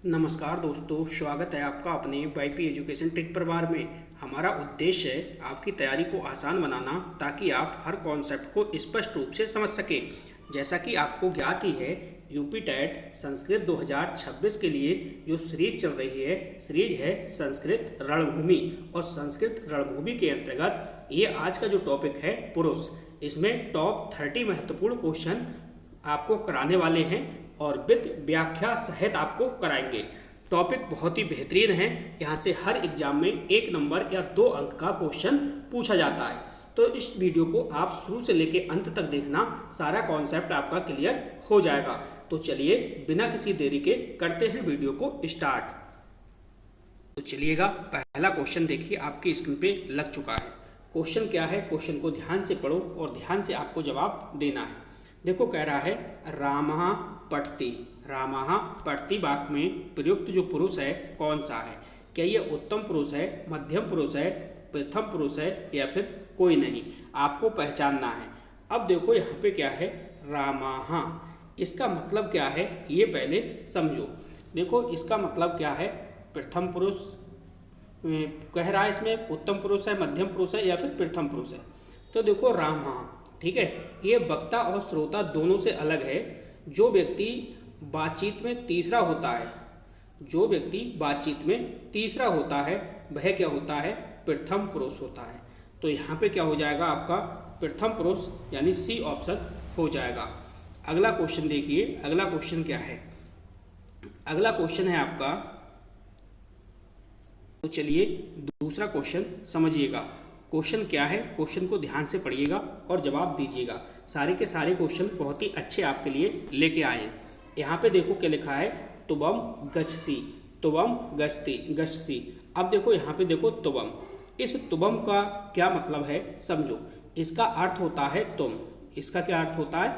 नमस्कार दोस्तों, स्वागत है आपका अपने वाईपी एजुकेशन ट्रिक परिवार में। हमारा उद्देश्य है आपकी तैयारी को आसान बनाना ताकि आप हर कॉन्सेप्ट को स्पष्ट रूप से समझ सकें। जैसा कि आपको ज्ञात ही है, यूपी टेट संस्कृत 2026 के लिए जो सीरीज चल रही है, सीरीज है संस्कृत रणभूमि। और संस्कृत रणभूमि के अंतर्गत ये आज का जो टॉपिक है पुरुष, इसमें टॉप 30 महत्वपूर्ण क्वेश्चन आपको कराने वाले हैं और विद व्याख्या सहित आपको कराएंगे। टॉपिक बहुत ही बेहतरीन है। यहाँ से हर एग्जाम में 1 नंबर या 2 अंक का क्वेश्चन पूछा जाता है। तो इस वीडियो को आप शुरू से लेके अंत तक देखना, सारा कॉन्सेप्ट आपका क्लियर हो जाएगा। तो चलिए बिना किसी देरी के करते हैं वीडियो को स्टार्ट। तो चलिएगा, पहला क्वेश्चन देखिए आपकी स्क्रीन पे लग चुका है। क्वेश्चन क्या है, क्वेश्चन को ध्यान से पढ़ो और ध्यान से आपको जवाब देना है। देखो, कह रहा है रामः पठति। रामः पठति वाक्य में प्रयुक्त जो पुरुष है कौन सा है? क्या ये उत्तम पुरुष है, मध्यम पुरुष है, प्रथम पुरुष है या फिर कोई नहीं? आपको पहचानना है। अब देखो यहाँ पे क्या है, रामः, इसका मतलब क्या है ये पहले समझो। देखो इसका मतलब क्या है, प्रथम पुरुष कह रहा है, इसमें उत्तम पुरुष है, मध्यम पुरुष है या फिर प्रथम पुरुष है। तो देखो रामः, ठीक है, ये वक्ता और श्रोता दोनों से अलग है। जो व्यक्ति बातचीत में तीसरा होता है, जो व्यक्ति बातचीत में तीसरा होता है वह क्या होता है? प्रथम पुरुष होता है। तो यहाँ पे क्या हो जाएगा आपका? प्रथम पुरुष, यानी सी ऑप्शन हो जाएगा। अगला क्वेश्चन देखिए, अगला क्वेश्चन क्या है? अगला क्वेश्चन है आपका, तो चलिए दूसरा क्वेश्चन समझिएगा। क्वेश्चन क्या है, क्वेश्चन को ध्यान से पढ़िएगा और जवाब दीजिएगा। सारे के सारे क्वेश्चन बहुत ही अच्छे आपके लिए लेके आए हैं। यहाँ पे देखो क्या लिखा है, तुबम गच्छसि, तुबम गच्छति, गच्छसि। अब देखो यहाँ पे देखो तुबम, इस तुबम का क्या मतलब है समझो। इसका अर्थ होता है तुम। इसका क्या अर्थ होता है?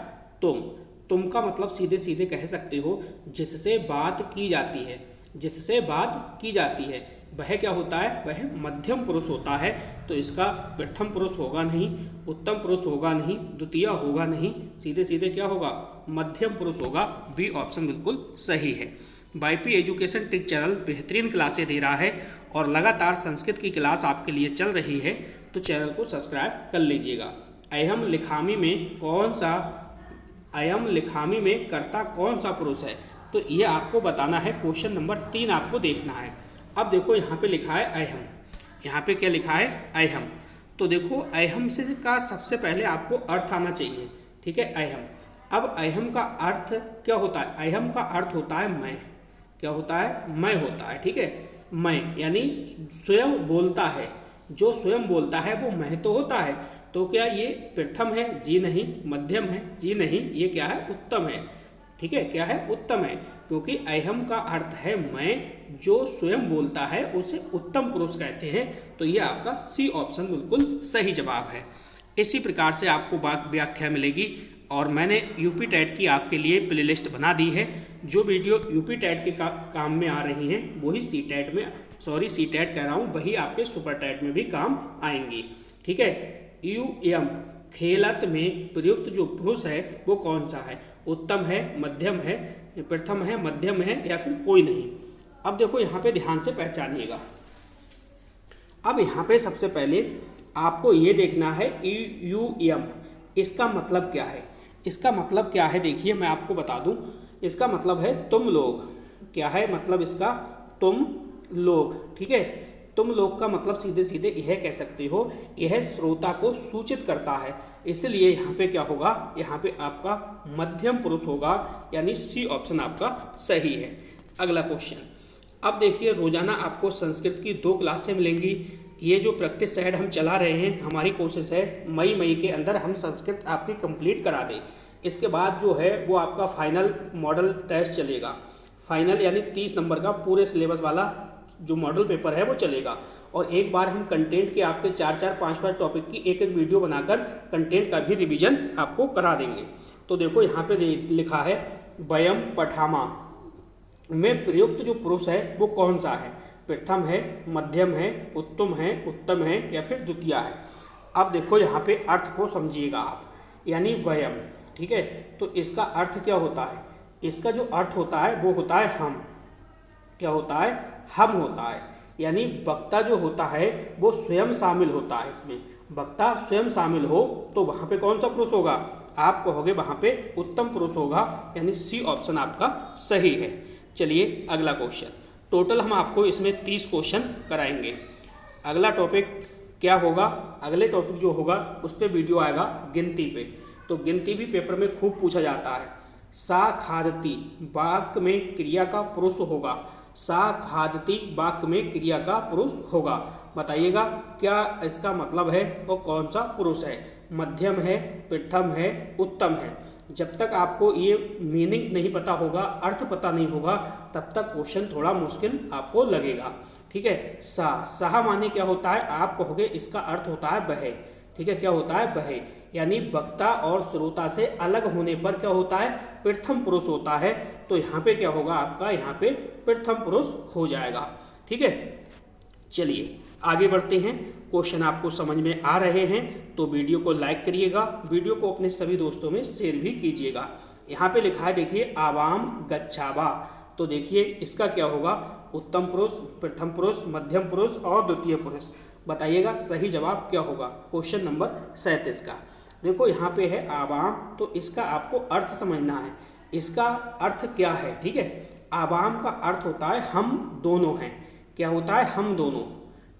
तुम। तुम का मतलब सीधे सीधे कह सकते हो जिससे बात की जाती है। जिससे बात की जाती है वह क्या होता है? वह मध्यम पुरुष होता है। तो इसका प्रथम पुरुष होगा नहीं, उत्तम पुरुष होगा नहीं, द्वितीय होगा नहीं, सीधे सीधे क्या होगा? मध्यम पुरुष होगा। बी ऑप्शन बिल्कुल सही है। वाईपी एजुकेशन ट्रिक चैनल बेहतरीन क्लासें दे रहा है और लगातार संस्कृत की क्लास आपके लिए चल रही है, तो चैनल को सब्सक्राइब कर लीजिएगा। अयम लिखामी में कौन सा, अयम लिखामी में कर्ता कौन सा पुरुष है? तो ये आपको बताना है। क्वेश्चन नंबर 3 आपको देखना है। अब देखो यहाँ पे लिखा है अहम, यहाँ पे क्या लिखा है? अहम। तो देखो अहम से का सबसे पहले आपको अर्थ आना चाहिए, ठीक है? अहम। अब अहम का अर्थ क्या होता है? अहम का अर्थ होता है मैं। क्या होता है? मैं होता है, ठीक है? मैं यानी स्वयं बोलता है। जो स्वयं बोलता है वो मैं तो होता है। तो क्या ये प्रथम है? जी नहीं। मध्यम है? जी नहीं। ये क्या है? उत्तम है, ठीक है? क्या है? उत्तम है, क्योंकि अहम का अर्थ है मैं। जो स्वयं बोलता है उसे उत्तम पुरुष कहते हैं। तो ये आपका सी ऑप्शन बिल्कुल सही जवाब है। इसी प्रकार से आपको व्याख्या मिलेगी और मैंने यूपी टेट की आपके लिए प्लेलिस्ट बना दी है। जो वीडियो यूपी टेट के काम में आ रही हैं वही सी टेट में, सॉरी सी टेट कह रहा हूँ, वही आपके सुपर टेट में भी काम आएंगी, ठीक है? यू एम खेलत में प्रयुक्त जो पुरुष है वो कौन सा है? उत्तम है, मध्यम है, प्रथम है, मध्यम है या फिर कोई नहीं? अब देखो यहाँ पे ध्यान से पहचानिएगा। अब यहाँ पे सबसे पहले आपको ये देखना है यू एम, इसका मतलब क्या है? इसका मतलब क्या है देखिए, मैं आपको बता दूं। इसका मतलब है तुम लोग। क्या है मतलब इसका? तुम लोग, ठीक है? तुम लोग का मतलब सीधे सीधे यह कह सकते हो, यह श्रोता को सूचित करता है। इसलिए यहाँ पे क्या होगा? यहाँ पे आपका मध्यम पुरुष होगा, यानी सी ऑप्शन आपका सही है। अगला क्वेश्चन, अब देखिए रोजाना आपको संस्कृत की 2 क्लासें मिलेंगी। ये जो प्रैक्टिस सेट हम चला रहे हैं, हमारी कोशिश है मई के अंदर हम संस्कृत आपकी कंप्लीट करा दें। इसके बाद जो है वो आपका फाइनल मॉडल टेस्ट चलेगा। फाइनल यानी 30 नंबर का पूरे सिलेबस वाला जो मॉडल पेपर है वो चलेगा। और एक बार हम कंटेंट के आपके 4-4, 5-5 टॉपिक की एक वीडियो बनाकर कंटेंट का भी रिवीजन आपको करा देंगे। तो देखो यहाँ पे लिखा है वयम पठामा में प्रयुक्त जो पुरुष है वो कौन सा है? प्रथम है, मध्यम है, उत्तम है या फिर द्वितीय है? अब देखो यहाँ पे अर्थ को समझिएगा आप, यानी वयम, ठीक है? तो इसका अर्थ क्या होता है? इसका जो अर्थ होता है वो होता है हम। क्या होता है, हम होता है। यानी वक्ता जो होता है वो स्वयं शामिल होता है इसमें। वक्ता स्वयं शामिल हो तो वहाँ पे कौन सा पुरुष होगा, आप कहोगे वहाँ पे उत्तम पुरुष होगा, यानी सी ऑप्शन आपका सही है। चलिए अगला क्वेश्चन, टोटल हम आपको इसमें 30 क्वेश्चन कराएंगे। अगला टॉपिक क्या होगा, अगले टॉपिक जो होगा उस पर वीडियो आएगा गिनती पे। तो गिनती भी पेपर में खूब पूछा जाता है। सा खादती वाक्य में क्रिया का पुरुष होगा, सा खादती वाक्य में क्रिया का पुरुष होगा। बताइएगा क्या इसका मतलब है और कौन सा पुरुष है, मध्यम है, प्रथम है, उत्तम है। जब तक आपको ये मीनिंग नहीं पता होगा, अर्थ पता नहीं होगा, तब तक क्वेश्चन थोड़ा मुश्किल आपको लगेगा। ठीक है, सा माने क्या होता है, आप कहोगे इसका अर्थ होता है वह। ठीक है, क्या होता है, वह। यानी वक्ता और श्रोता से अलग होने पर क्या होता है, प्रथम पुरुष होता है। तो यहाँ पे क्या होगा आपका, यहाँ पे प्रथम पुरुष हो जाएगा। ठीक है, चलिए आगे बढ़ते हैं। क्वेश्चन आपको समझ में आ रहे हैं तो वीडियो को लाइक करिएगा, वीडियो को अपने सभी दोस्तों में शेयर भी कीजिएगा। यहाँ पे लिखा है देखिए, आवाम गच्छावा। तो देखिए इसका क्या होगा, उत्तम पुरुष, प्रथम पुरुष, मध्यम पुरुष और द्वितीय पुरुष। बताइएगा सही जवाब क्या होगा क्वेश्चन नंबर 37 का। देखो यहाँ पे है आवाम, तो इसका आपको अर्थ समझना है। इसका अर्थ क्या है, ठीक है। आवाम का अर्थ होता है हम दोनों हैं। क्या होता है, हम दोनों।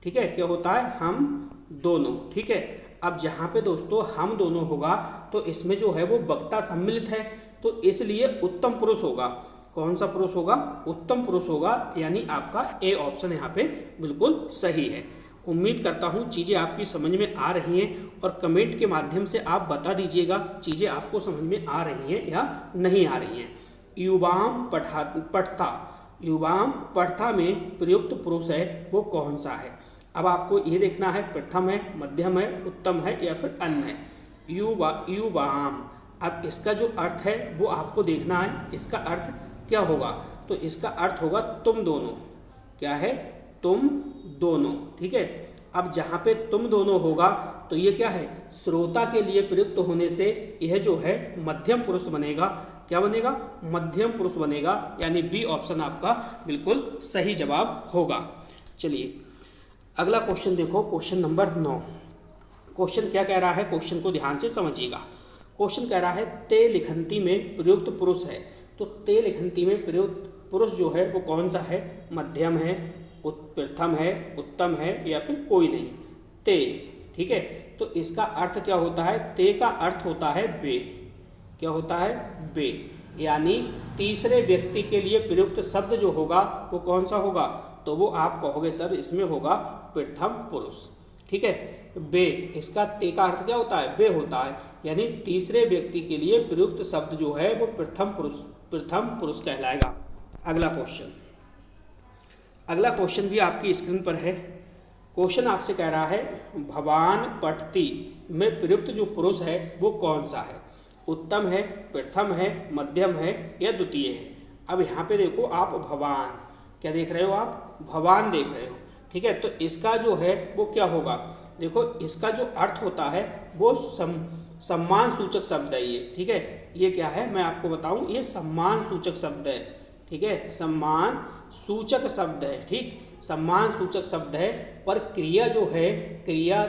ठीक है, क्या होता है, हम दोनों। ठीक है, अब जहाँ पे दोस्तों हम दोनों होगा तो इसमें जो है वो वक्ता सम्मिलित है, तो इसलिए उत्तम पुरुष होगा। कौन सा पुरुष होगा, उत्तम पुरुष होगा। यानी आपका ए ऑप्शन यहाँ पे बिल्कुल सही है। उम्मीद करता हूँ चीज़ें आपकी समझ में आ रही हैं और कमेंट के माध्यम से आप बता दीजिएगा चीज़ें आपको समझ में आ रही हैं या नहीं आ रही हैं। युवाम पठता, युवाम पठता में प्रयुक्त पुरुष है वो कौन सा है। अब आपको ये देखना है प्रथम है, मध्यम है, उत्तम है या फिर अन्य है। युवाम, अब इसका जो अर्थ है वो आपको देखना है। इसका अर्थ क्या होगा, तो इसका अर्थ होगा तुम दोनों। क्या है, तुम दोनों। ठीक है, अब जहाँ पे तुम दोनों होगा तो ये क्या है, श्रोता के लिए प्रयुक्त होने से यह जो है मध्यम पुरुष बनेगा। क्या बनेगा, मध्यम पुरुष बनेगा। यानी बी ऑप्शन आपका बिल्कुल सही जवाब होगा। चलिए अगला क्वेश्चन देखो, क्वेश्चन नंबर 9। क्वेश्चन क्या कह रहा है, क्वेश्चन को ध्यान से समझिएगा। क्वेश्चन कह रहा है ते लिखंती में प्रयुक्त पुरुष है। तो ते लिखंती में प्रयुक्त पुरुष जो है वो कौन सा है, मध्यम है, प्रथम है, उत्तम है या फिर कोई नहीं, ते। ठीक है, तो इसका अर्थ क्या होता है, ते का अर्थ होता है वे। क्या होता है, वे। यानी तीसरे व्यक्ति के लिए प्रयुक्त शब्द जो होगा वो कौन सा होगा, तो वो आप कहोगे सर इसमें होगा प्रथम पुरुष। ठीक है, वे, इसका ते का अर्थ क्या होता है, वे होता है। यानी तीसरे व्यक्ति के लिए प्रयुक्त शब्द जो है वो प्रथम पुरुष कहलाएगा। अगला क्वेश्चन, अगला क्वेश्चन भी आपकी स्क्रीन पर है। क्वेश्चन आपसे कह रहा है भवान पठती में प्रयुक्त जो पुरुष है वो कौन सा है, उत्तम है, प्रथम है, मध्यम है या द्वितीय है। अब यहाँ पे देखो आप भवान, क्या देख रहे हो आप, भवान देख रहे हो। ठीक है, तो इसका जो है वो क्या होगा, देखो इसका जो अर्थ होता है वो सम्मान सूचक शब्द है ये। ठीक है, ये क्या है मैं आपको बताऊं, ये सम्मान सूचक शब्द है। ठीक है, सम्मान सूचक शब्द है। ठीक, सम्मान सूचक शब्द है, पर क्रिया जो है, क्रिया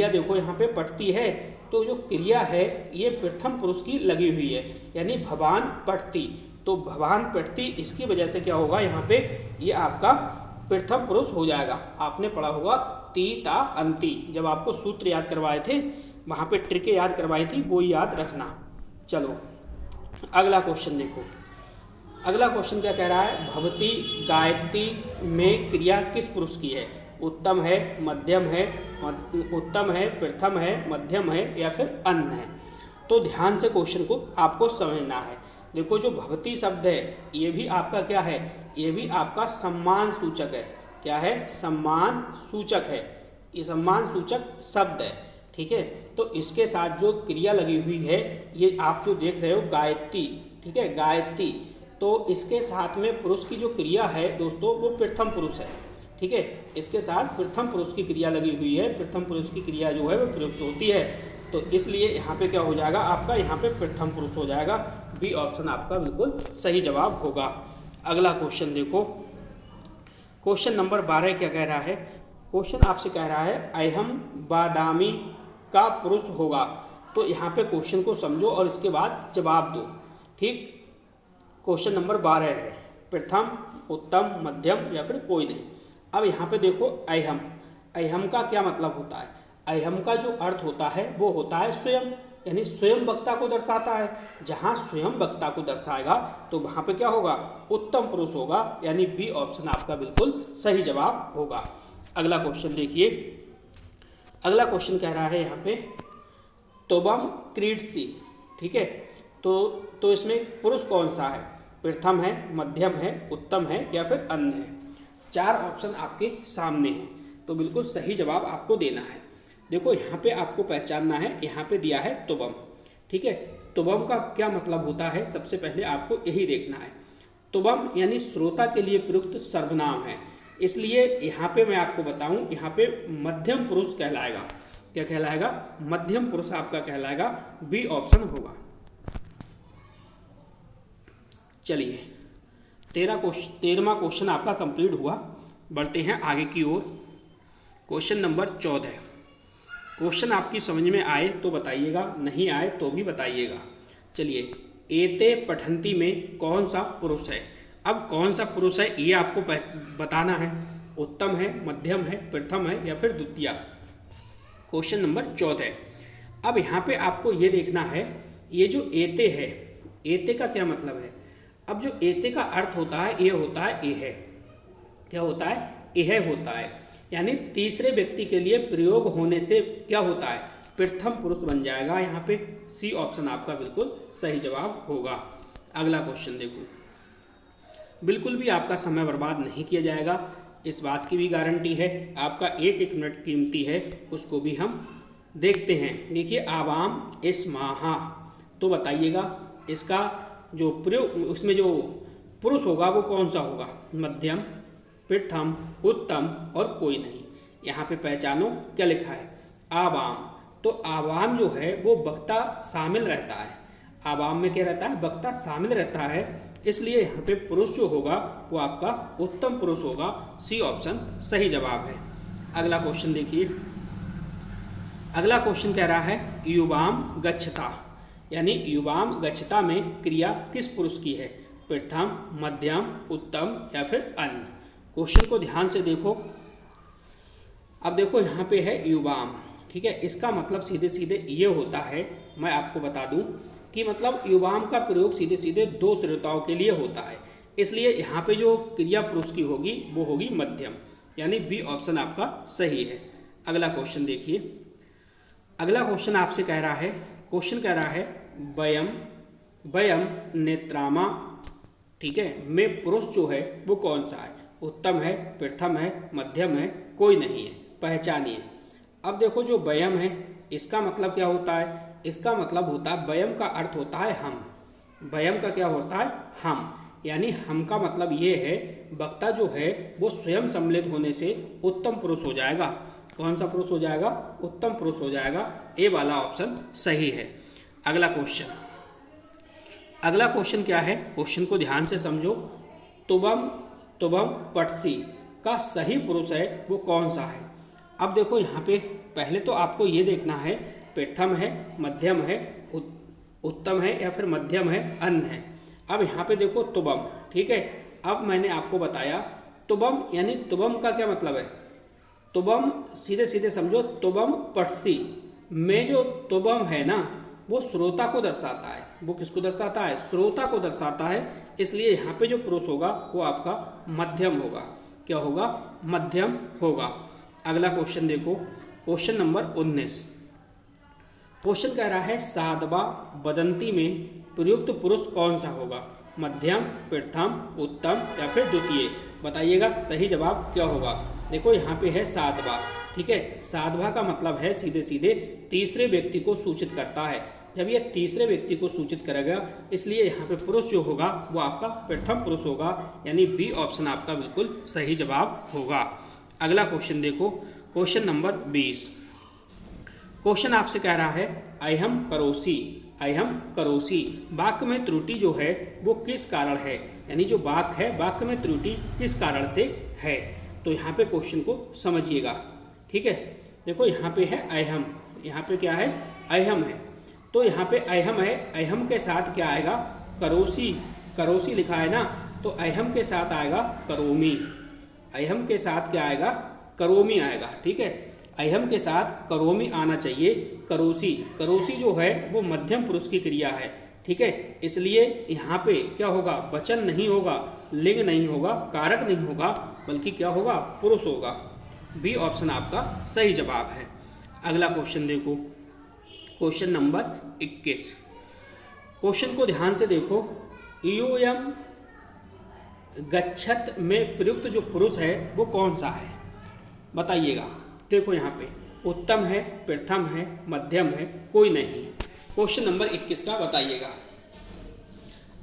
देखो यहाँ पे पठती है, तो जो क्रिया है ये प्रथम पुरुष की लगी हुई है। यानी भवान पठती, तो भवान पठती, इसकी वजह से क्या होगा यहाँ पे, ये आपका प्रथम पुरुष हो जाएगा। आपने पढ़ा होगा ती ता अंति, जब आपको सूत्र याद करवाए थे, वहाँ पे ट्रिकें याद करवाई थी, वो याद रखना। चलो अगला क्वेश्चन देखो। अगला क्वेश्चन क्या कह रहा है, भवती गायत्री में क्रिया किस पुरुष की है, उत्तम है, मध्यम है, उत्तम है, प्रथम है, मध्यम है या फिर अन्य है। तो ध्यान से क्वेश्चन को आपको समझना है। देखो जो भवती शब्द है ये भी आपका क्या है, ये भी आपका सम्मान सूचक है। क्या है, सम्मान सूचक है, ये सम्मान सूचक शब्द है। ठीक है, तो इसके साथ जो क्रिया लगी हुई है ये आप जो देख रहे हो गायत्री। ठीक है, गायत्री, तो इसके साथ में पुरुष की जो क्रिया है दोस्तों वो प्रथम पुरुष है। ठीक है, इसके साथ प्रथम पुरुष की क्रिया लगी हुई है, प्रथम पुरुष की क्रिया जो है वो प्रयुक्त होती है। तो इसलिए यहाँ पे क्या हो जाएगा आपका, यहाँ पे प्रथम पुरुष हो जाएगा। बी ऑप्शन आपका बिल्कुल सही जवाब होगा। अगला क्वेश्चन देखो, क्वेश्चन नंबर 12 क्या कह रहा है। क्वेश्चन आपसे कह रहा है अहम बादामी का पुरुष होगा। तो यहाँ पे क्वेश्चन को समझो और इसके बाद जवाब दो। ठीक, क्वेश्चन नंबर 12 है, प्रथम, उत्तम, मध्यम या फिर कोई नहीं। अब यहाँ पे देखो अहम, अहम का क्या मतलब होता है। अहम का जो अर्थ होता है वो होता है स्वयं, यानी स्वयं वक्ता को दर्शाता है। जहाँ स्वयं वक्ता को दर्शाएगा तो वहाँ पे क्या होगा, उत्तम पुरुष होगा, यानी बी ऑप्शन आपका बिल्कुल सही जवाब होगा। अगला क्वेश्चन देखिए, अगला क्वेश्चन कह रहा है यहाँ पे तोबम क्रीडसी। ठीक है, तो इसमें पुरुष कौन सा है, प्रथम है, मध्यम है, उत्तम है या फिर अन्य है। 4 ऑप्शन आपके सामने हैं, तो बिल्कुल सही जवाब आपको देना है। देखो यहाँ पे आपको पहचानना है, यहाँ पे दिया है तुबम। ठीक है, तुबम का क्या मतलब होता है, सबसे पहले आपको यही देखना है। तुबम यानी श्रोता के लिए प्रयुक्त सर्वनाम है, इसलिए यहाँ पे मैं आपको बताऊं, यहाँ पे मध्यम पुरुष कहलाएगा। क्या कहलाएगा, मध्यम पुरुष आपका कहलाएगा, बी ऑप्शन होगा। चलिए 13वां क्वेश्चन आपका कंप्लीट हुआ। बढ़ते हैं आगे की ओर। Question number 14। क्वेश्चन आपकी समझ में आए तो बताइएगा, नहीं आए तो भी बताइएगा। चलिए, एते पठंती में कौन सा पुरुष है। अब कौन सा पुरुष है ये आपको बताना है। उत्तम है, मध्यम है, प्रथम है या फिर द्वितीय। Question number 14। अब यहाँ पे आपको ये देखना है, ये जो एते है, एते का क्या मतलब है। अब जो एते का अर्थ होता है, ये होता है एह। क्या होता है, एह होता है, यानी तीसरे व्यक्ति के लिए प्रयोग होने से क्या होता है, प्रथम पुरुष बन जाएगा। यहाँ पे सी ऑप्शन आपका बिल्कुल सही जवाब होगा। अगला क्वेश्चन देखो, बिल्कुल भी आपका समय बर्बाद नहीं किया जाएगा, इस बात की भी गारंटी है। आपका एक एक मिनट कीमती है, उसको भी हम देखते हैं। देखिए, आवाम इस माहा, तो बताइएगा इसका जो प्रयोग, उसमें जो पुरुष होगा वो कौन सा होगा, मध्यम, प्रथम, उत्तम और कोई नहीं। यहाँ पे पहचानो क्या लिखा है, आवाम। तो आवाम जो है वो वक्ता शामिल रहता है। आवाम में क्या रहता है, वक्ता शामिल रहता है, इसलिए यहाँ पे पुरुष जो होगा वो आपका उत्तम पुरुष होगा। सी ऑप्शन सही जवाब है। अगला क्वेश्चन देखिए, अगला क्वेश्चन कह रहा है युवाम गच्छता, यानी युवाम गच्छता में क्रिया किस पुरुष की है, प्रथम, मध्यम, उत्तम या फिर अन्य। क्वेश्चन को ध्यान से देखो। अब देखो यहाँ पे है युवाम, ठीक है, इसका मतलब सीधे सीधे ये होता है, मैं आपको बता दूं कि मतलब युवाम का प्रयोग सीधे सीधे 2 श्रोताओं के लिए होता है, इसलिए यहाँ पे जो क्रिया पुरुष की होगी वो होगी मध्यम, यानी बी ऑप्शन आपका सही है। अगला क्वेश्चन देखिए, अगला क्वेश्चन आपसे कह रहा है, क्वेश्चन कह रहा है वयम वयम नेत्रामा, ठीक है, में पुरुष जो है वो कौन सा है, उत्तम है, प्रथम है, मध्यम है, कोई नहीं है, पहचानिए। अब देखो जो वयम है इसका मतलब क्या होता है, इसका मतलब होता है, वयम का अर्थ होता है हम। वयम का क्या होता है, हम, यानी हम का मतलब ये है वक्ता जो है वो स्वयं सम्मिलित होने से उत्तम पुरुष हो जाएगा। कौन सा पुरुष हो जाएगा, उत्तम पुरुष हो जाएगा। ए वाला ऑप्शन सही है। अगला क्वेश्चन, अगला क्वेश्चन क्या है, क्वेश्चन को ध्यान से समझो। तुबम तुबम पटसी का सही पुरुष है वो कौन सा है। अब देखो यहाँ पे पहले तो आपको ये देखना है, प्रथम है, मध्यम है, उत्तम है या फिर मध्यम है, अन्य है। अब यहाँ पे देखो तुबम, ठीक है। अब मैंने आपको बताया तुबम, यानी तुबम का क्या मतलब है, तुबम सीधे सीधे समझो, तुबम पटसी में जो तुबम है ना वो श्रोता को दर्शाता है। वो किसको दर्शाता है, श्रोता को दर्शाता है, इसलिए यहाँ पे जो पुरुष होगा वो आपका मध्यम होगा। क्या होगा, मध्यम होगा। अगला क्वेश्चन देखो, क्वेश्चन नंबर 19। क्वेश्चन कह रहा है साधवा बदंती में प्रयुक्त पुरुष कौन सा होगा, मध्यम, प्रथम, उत्तम या फिर द्वितीय। बताइएगा सही जवाब क्या होगा। देखो यहाँ पे है साधवा, ठीक है। साधवा का मतलब है सीधे सीधे तीसरे व्यक्ति को सूचित करता है। जब ये तीसरे व्यक्ति को सूचित करेगा, इसलिए यहाँ पे पुरुष जो होगा वो आपका प्रथम पुरुष होगा, यानी बी ऑप्शन आपका बिल्कुल सही जवाब होगा। अगला क्वेश्चन देखो, क्वेश्चन नंबर 20। क्वेश्चन आपसे कह रहा है अहम करोसी अयहम करोसि। वाक्य में त्रुटि जो है वो किस कारण है, यानी जो वाक्य है वाक्य में त्रुटि किस कारण से है। तो यहाँ पे क्वेश्चन को समझिएगा, ठीक है। देखो यहाँ पे है अयहम, यहाँ पे क्या है अयहम है, तो यहाँ पे अयहम है, अयहम के साथ क्या आएगा करोसि, करोसि लिखा है ना, तो अयहम के साथ आएगा करोमि, अयहम के साथ क्या आएगा करोमि आएगा, ठीक है। अयहम के साथ करोमि आना चाहिए, करोसि, करोसि जो है वो मध्यम पुरुष की क्रिया है, ठीक है। इसलिए यहाँ पे क्या होगा वचन नहीं होगा, लिंग नहीं होगा, कारक नहीं होगा, बल्कि क्या होगा पुरुष होगा। बी ऑप्शन आपका सही जवाब है। अगला क्वेश्चन देखो, क्वेश्चन नंबर 21। क्वेश्चन को ध्यान से देखो। यूयम गच्छत में प्रयुक्त जो पुरुष है वो कौन सा है, बताइएगा। देखो यहाँ पे उत्तम है, प्रथम है, मध्यम है, कोई नहीं है। क्वेश्चन नंबर 21 का बताइएगा।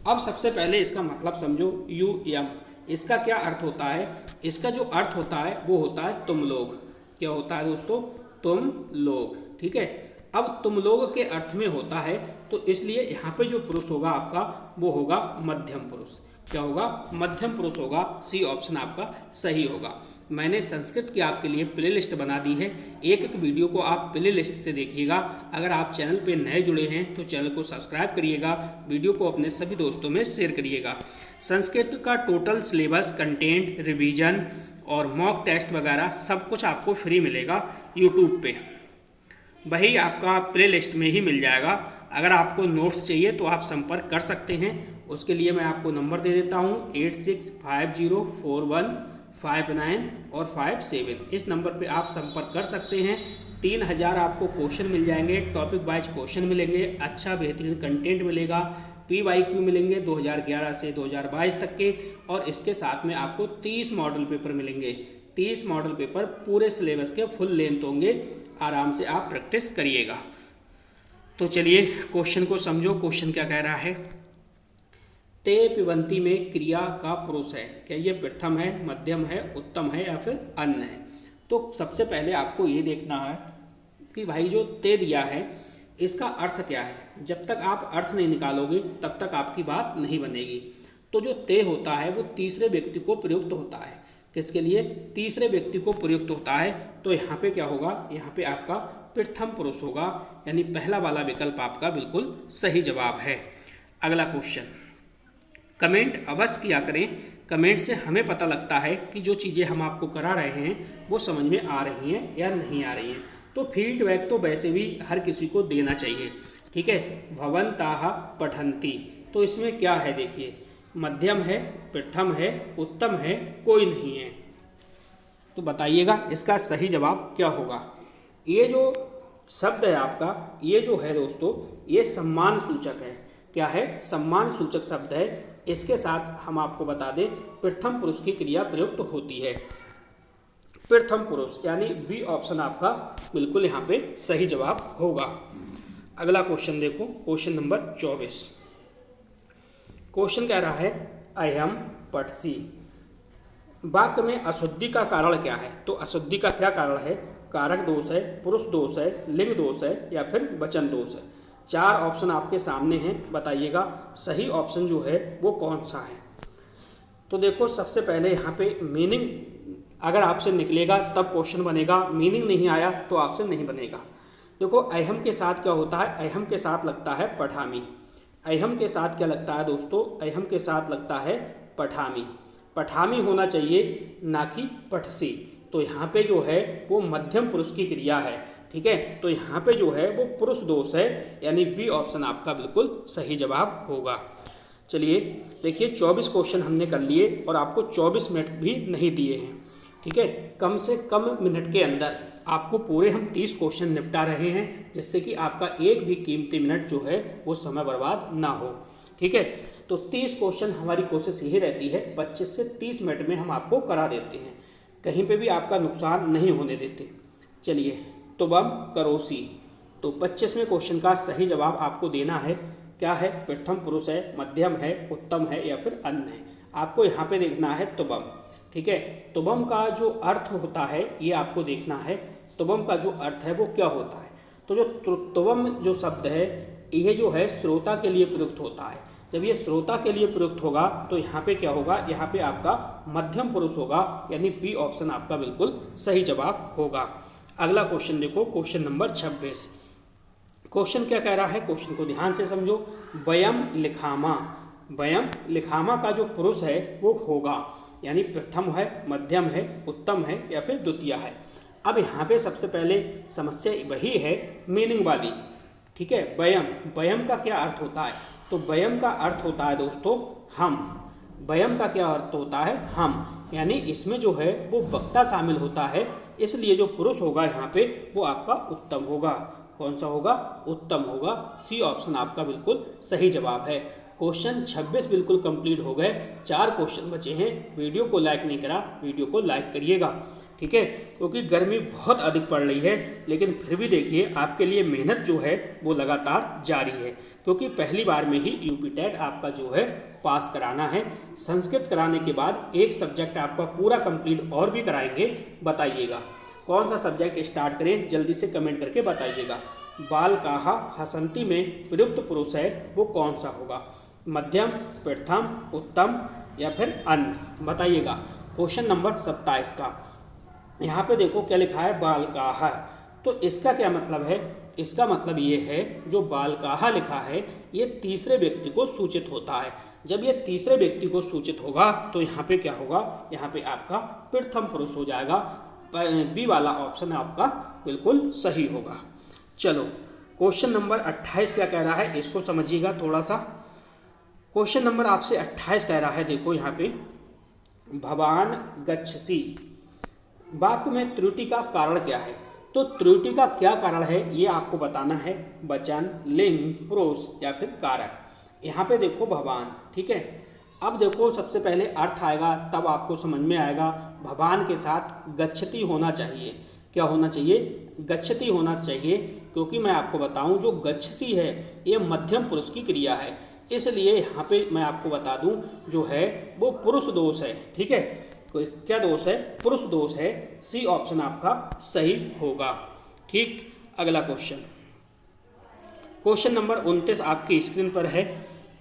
अब सबसे पहले इसका मतलब समझो। यूयम, इसका क्या अर्थ होता है, इसका जो अर्थ होता है वो होता है तुम लोग। क्या होता है दोस्तों, तुम लोग, ठीक है। अब तुम लोग के अर्थ में होता है, तो इसलिए यहाँ पे जो पुरुष होगा आपका वो होगा मध्यम पुरुष। क्या होगा मध्यम पुरुष होगा। सी ऑप्शन आपका सही होगा। मैंने संस्कृत की आपके लिए प्ले लिस्ट बना दी है, एक एक वीडियो को आप प्ले लिस्ट से देखिएगा। अगर आप चैनल पे नए जुड़े हैं तो चैनल को सब्सक्राइब करिएगा, वीडियो को अपने सभी दोस्तों में शेयर करिएगा। संस्कृत का टोटल सिलेबस, कंटेंट, रिवीजन और मॉक टेस्ट वगैरह सब कुछ आपको फ्री मिलेगा यूट्यूब पे, वही आपका प्ले लिस्ट में ही मिल जाएगा। अगर आपको नोट्स चाहिए तो आप संपर्क कर सकते हैं, उसके लिए मैं आपको नंबर दे देता हूँ 86504159 और 57। इस नंबर पे आप संपर्क कर सकते हैं। 3000 आपको क्वेश्चन मिल जाएंगे, टॉपिक वाइज क्वेश्चन मिलेंगे, अच्छा बेहतरीन कंटेंट मिलेगा, PYQ मिलेंगे 2011 से 2022 तक के, और इसके साथ में आपको 30 मॉडल पेपर मिलेंगे। 30 मॉडल पेपर पूरे सिलेबस के फुल लेंथ होंगे, आराम से आप प्रैक्टिस करिएगा। तो चलिए क्वेश्चन को समझो। क्वेश्चन क्या कह रहा है, ते पिबंती में क्रिया का पुरुष है, क्या ये प्रथम है, मध्यम है, उत्तम है या फिर अन्य है। तो सबसे पहले आपको ये देखना है कि भाई जो ते दिया है इसका अर्थ क्या है। जब तक आप अर्थ नहीं निकालोगे तब तक आपकी बात नहीं बनेगी। तो जो ते होता है वो तीसरे व्यक्ति को प्रयुक्त होता है। किसके लिए, तीसरे व्यक्ति को प्रयुक्त होता है। तो यहाँ पे क्या होगा, यहाँ पे आपका प्रथम पुरुष होगा, यानी पहला वाला विकल्प आपका बिल्कुल सही जवाब है। अगला क्वेश्चन, कमेंट अवश्य किया करें। कमेंट से हमें पता लगता है कि जो चीज़ें हम आपको करा रहे हैं वो समझ में आ रही हैं या नहीं आ रही हैं। तो फीडबैक तो वैसे भी हर किसी को देना चाहिए, ठीक है। भवन्ताः पठन्ति, तो इसमें क्या है देखिए, मध्यम है, प्रथम है, उत्तम है, कोई नहीं है। तो बताइएगा इसका सही जवाब क्या होगा। ये जो शब्द है आपका, ये जो है दोस्तों, ये सम्मान सूचक है। क्या है, सम्मान सूचक शब्द है। इसके साथ हम आपको बता दें प्रथम पुरुष की क्रिया प्रयुक्त होती है। प्रथम पुरुष यानी बी ऑप्शन आपका बिल्कुल यहाँ पे सही जवाब होगा। अगला क्वेश्चन देखो, क्वेश्चन नंबर 24। क्वेश्चन कह रहा है अयम पठसि। वाक्य में अशुद्धि का कारण क्या है। तो अशुद्धि का क्या कारण है, कारक दोष है, पुरुष दोष है, लिंग दोष है या फिर वचन दोष है। 4 ऑप्शन आपके सामने हैं, बताइएगा सही ऑप्शन जो है वो कौन सा है। तो देखो सबसे पहले यहाँ पे मीनिंग अगर आपसे निकलेगा तब क्वेश्चन बनेगा, मीनिंग नहीं आया तो आपसे नहीं बनेगा। देखो अयहम के साथ क्या होता है, अयहम के साथ लगता है पठामी। अयहम के साथ क्या लगता है दोस्तों, अयहम के साथ लगता है पठामी। पठामी होना चाहिए ना कि पठसी। तो यहाँ पे जो है वो मध्यम पुरुष की क्रिया है, ठीक है। तो यहाँ पे जो है वो पुरुष दोष है, यानी बी ऑप्शन आपका बिल्कुल सही जवाब होगा। चलिए देखिए 24 क्वेश्चन हमने कर लिए और आपको 24 मिनट भी नहीं दिए हैं, ठीक है। कम से कम मिनट के अंदर आपको पूरे हम 30 क्वेश्चन निपटा रहे हैं, जिससे कि आपका एक भी कीमती मिनट जो है वो समय बर्बाद ना हो, ठीक है। तो 30 क्वेश्चन हमारी कोशिश यही रहती है 25 से 30 मिनट में हम आपको करा देते हैं, कहीं पे भी आपका नुकसान नहीं होने देते। चलिए तुबम करोसी, तो 25वें क्वेश्चन का सही जवाब आपको देना है। क्या है, प्रथम पुरुष है, मध्यम है, उत्तम है या फिर अन्य है। आपको यहाँ पे देखना है तुबम, ठीक है। तुबम का जो अर्थ होता है ये आपको देखना है, तुबम का जो अर्थ है वो क्या होता है। तो जो तुबम जो शब्द है यह जो है श्रोता के लिए प्रयुक्त होता है। जब ये श्रोता के लिए प्रयुक्त होगा तो यहाँ पे क्या होगा, यहाँ पे आपका मध्यम पुरुष होगा, यानी बी ऑप्शन आपका बिल्कुल सही जवाब होगा। अगला क्वेश्चन देखो, क्वेश्चन नंबर 26। क्वेश्चन क्या कह रहा है, क्वेश्चन को ध्यान से समझो। वयम लिखामा, वयम लिखामा का जो पुरुष है वो होगा, यानी प्रथम है, मध्यम है, उत्तम है या फिर द्वितीय है। अब यहाँ पे सबसे पहले समस्या वही है मीनिंग वाली, ठीक है। वयम, वयम का क्या अर्थ होता है, तो वयम का अर्थ होता है दोस्तों हम। वयम का क्या अर्थ होता है, हम, यानी इसमें जो है वो वक्ता शामिल होता है, इसलिए जो पुरुष होगा यहाँ पे वो आपका उत्तम होगा। कौन सा होगा, उत्तम होगा। सी ऑप्शन आपका बिल्कुल सही जवाब है। क्वेश्चन 26 बिल्कुल कंप्लीट हो गए, 4 क्वेश्चन बचे हैं। वीडियो को लाइक नहीं करा, वीडियो को लाइक करिएगा, ठीक है, क्योंकि गर्मी बहुत अधिक पड़ रही है। लेकिन फिर भी देखिए आपके लिए मेहनत जो है वो लगातार जारी है, क्योंकि पहली बार में ही यूपी टेट आपका जो है पास कराना है। संस्कृत कराने के बाद एक सब्जेक्ट आपका पूरा कंप्लीट और भी कराएंगे। बताइएगा कौन सा सब्जेक्ट स्टार्ट करें, जल्दी से कमेंट करके बताइएगा। बालकाः हसन्ति में प्रयुक्त पुरुष है वो कौन सा होगा, मध्यम, प्रथम, उत्तम या फिर अन्य, बताइएगा। क्वेश्चन नंबर 27 का यहाँ पे देखो क्या लिखा है, बालकाः। तो इसका क्या मतलब है, इसका मतलब ये है जो बालकाः लिखा है ये तीसरे व्यक्ति को सूचित होता है। जब ये तीसरे व्यक्ति को सूचित होगा तो यहाँ पे क्या होगा, यहाँ पे आपका प्रथम पुरुष हो जाएगा। बी वाला ऑप्शन आपका बिल्कुल सही होगा। चलो क्वेश्चन नंबर 28 क्या कह रहा है, इसको समझिएगा थोड़ा सा। क्वेश्चन नंबर आपसे 28 कह रहा है, देखो यहाँ पे, भवान गच्छसि, वाक्य में त्रुटि का कारण क्या है। तो त्रुटि का क्या कारण है ये आपको बताना है, वचन, लिंग, पुरुष या फिर कारक। यहाँ पे देखो भवान, ठीक है। अब देखो सबसे पहले अर्थ आएगा तब आपको समझ में आएगा। भवान के साथ गच्छति होना चाहिए, क्या होना चाहिए, गच्छति होना चाहिए, क्योंकि मैं आपको बताऊं जो गच्छसि है ये मध्यम पुरुष की क्रिया है, इसलिए यहाँ पे मैं आपको बता दूं जो है वो पुरुष दोष है, ठीक है। क्या दोष है, पुरुष दोष है। सी ऑप्शन आपका सही होगा, ठीक। अगला क्वेश्चन, क्वेश्चन नंबर 29 आपकी स्क्रीन पर है,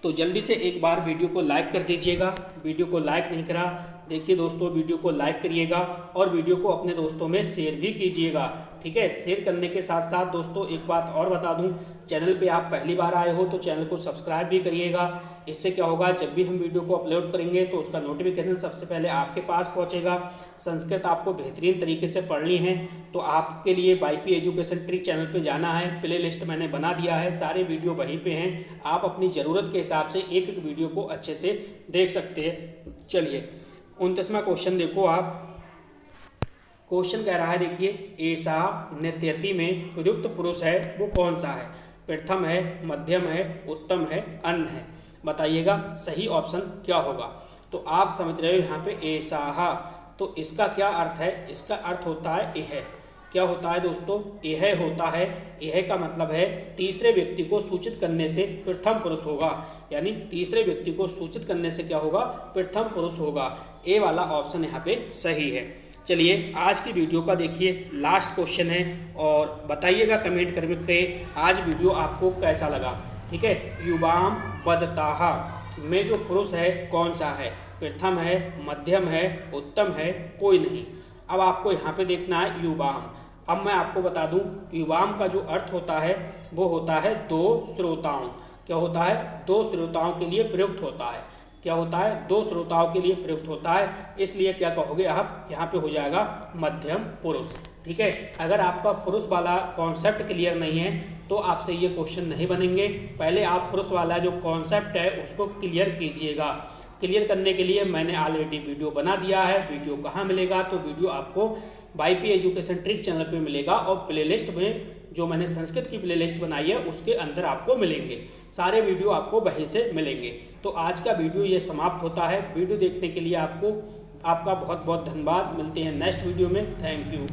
तो जल्दी से एक बार वीडियो को लाइक कर दीजिएगा। वीडियो को लाइक नहीं करा, देखिए दोस्तों वीडियो को लाइक करिएगा और वीडियो को अपने दोस्तों में शेयर भी कीजिएगा, ठीक है। शेयर करने के साथ साथ दोस्तों एक बात और बता दूं, चैनल पे आप पहली बार आए हो तो चैनल को सब्सक्राइब भी करिएगा। इससे क्या होगा, जब भी हम वीडियो को अपलोड करेंगे तो उसका नोटिफिकेशन सबसे पहले आपके पास पहुंचेगा। संस्कृत आपको बेहतरीन तरीके से पढ़नी है तो आपके लिए वाईपी एजुकेशन ट्रिक चैनल पे जाना है। प्ले लिस्ट मैंने बना दिया है, सारे वीडियो वहीं पे हैं, आप अपनी ज़रूरत के हिसाब से एक एक वीडियो को अच्छे से देख सकते हैं। चलिए 29वां क्वेश्चन देखो आप। क्वेश्चन कह रहा है, देखिए, ऐसा नृत्यति में प्रयुक्त पुरुष है वो कौन सा है, प्रथम है, मध्यम है, उत्तम है, अन्य है, बताइएगा सही ऑप्शन क्या होगा। तो आप समझ रहे हो यहाँ पे ऐसा, तो इसका क्या अर्थ है, इसका अर्थ होता है यह। क्या होता है दोस्तों, यह होता है। यह का मतलब है तीसरे व्यक्ति को सूचित करने से प्रथम पुरुष होगा, यानी तीसरे व्यक्ति को सूचित करने से क्या होगा, प्रथम पुरुष होगा। ए वाला ऑप्शन यहाँ पे सही है। चलिए आज की वीडियो का देखिए लास्ट क्वेश्चन है और बताइएगा कमेंट करके आज वीडियो आपको कैसा लगा, ठीक है। युवाम वदताः में जो पुरुष है कौन सा है, प्रथम है, मध्यम है, उत्तम है, कोई नहीं। अब आपको यहाँ पे देखना है युवाम। अब मैं आपको बता दूं युवाम का जो अर्थ होता है वो होता है दो श्रोताओं। क्या होता है, दो श्रोताओं के लिए प्रयुक्त होता है। क्या होता है, दो श्रोताओं के लिए प्रयुक्त होता है, इसलिए क्या कहोगे आप, यहाँ पे हो जाएगा मध्यम पुरुष, ठीक है। अगर आपका पुरुष वाला कॉन्सेप्ट क्लियर नहीं है तो आपसे ये क्वेश्चन नहीं बनेंगे। पहले आप पुरुष वाला जो कॉन्सेप्ट है उसको क्लियर कीजिएगा। क्लियर करने के लिए मैंने ऑलरेडी वीडियो बना दिया है। वीडियो कहाँ मिलेगा, तो वीडियो आपको वाईपी एजुकेशन ट्रिक चैनल पे मिलेगा और प्लेलिस्ट में जो मैंने संस्कृत की प्लेलिस्ट बनाई है उसके अंदर आपको मिलेंगे। सारे वीडियो आपको वहीं से मिलेंगे। तो आज का वीडियो ये समाप्त होता है। वीडियो देखने के लिए आपका बहुत बहुत धन्यवाद। मिलते हैं नेक्स्ट वीडियो में। Thank you.